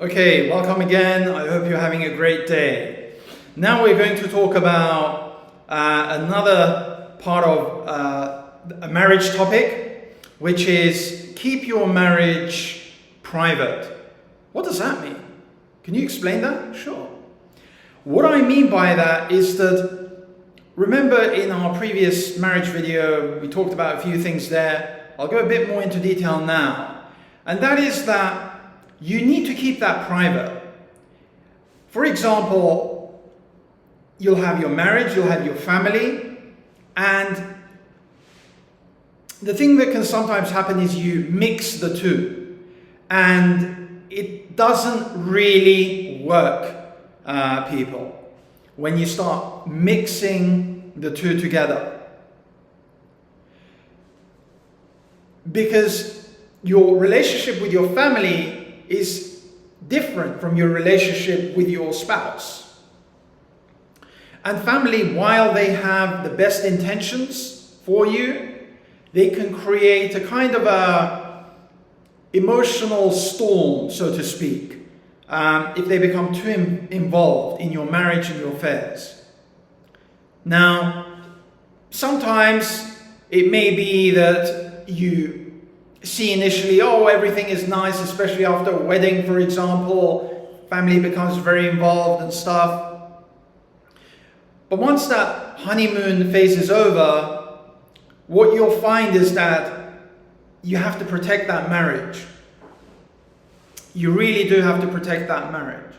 Okay, welcome again. I hope you're having a great day. Now we're going to talk about another part of a marriage topic, which is keep your marriage private. What does that mean? Can you explain that? Sure. What I mean by that is that, remember in our previous marriage video, we talked about a few things there. I'll go a bit more into detail now. And that is that you need to keep that private. For example, you'll have your marriage, you'll have your family, and the thing that can sometimes happen is you mix the two, and it doesn't really work, people, when you start mixing the two together. Because your relationship with your family is different from your relationship with your spouse. And family, while they have the best intentions for you, they can create a kind of a emotional storm, so to speak, if they become too involved in your marriage and your affairs. Now, sometimes it may be that you see initially, oh, everything is nice, especially after a wedding, for example. Family becomes very involved and stuff. But once that honeymoon phase is over, what you'll find is that you have to protect that marriage. You really do have to protect that marriage.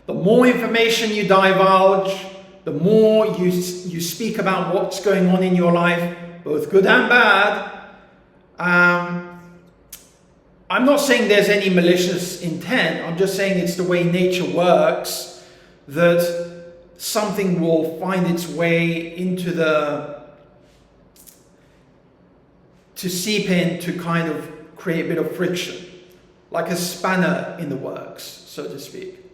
The more information you divulge, the more you speak about what's going on in your life, both good and bad. I'm not saying there's any malicious intent. I'm just saying it's the way nature works, that something will find its way into to seep in to kind of create a bit of friction, like a spanner in the works, so to speak.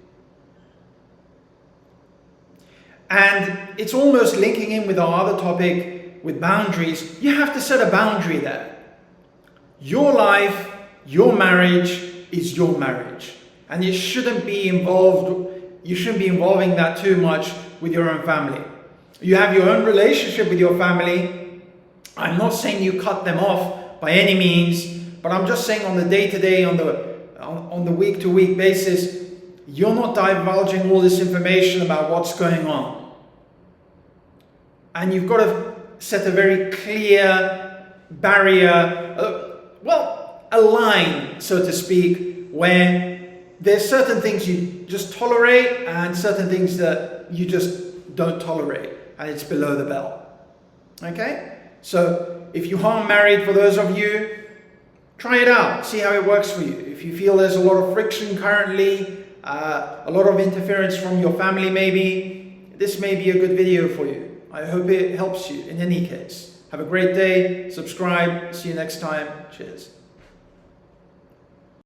And it's almost linking in with our other topic with boundaries. You have to set a boundary there. Your life, your marriage is your marriage. And you shouldn't be involving that too much with your own family. You have your own relationship with your family. I'm not saying you cut them off by any means, but I'm just saying on the day-to-day, on the week-to-week basis, you're not divulging all this information about what's going on. And you've got to set a very clear barrier, a line, so to speak, where there's certain things you just tolerate and certain things that you just don't tolerate, and it's below the belt. Okay? So if you aren't married, for those of you, try it out, see how it works for you. If you feel there's a lot of friction currently, a lot of interference from your family maybe, this may be a good video for you. I hope it helps you in any case. Have a great day, subscribe, see you next time, cheers.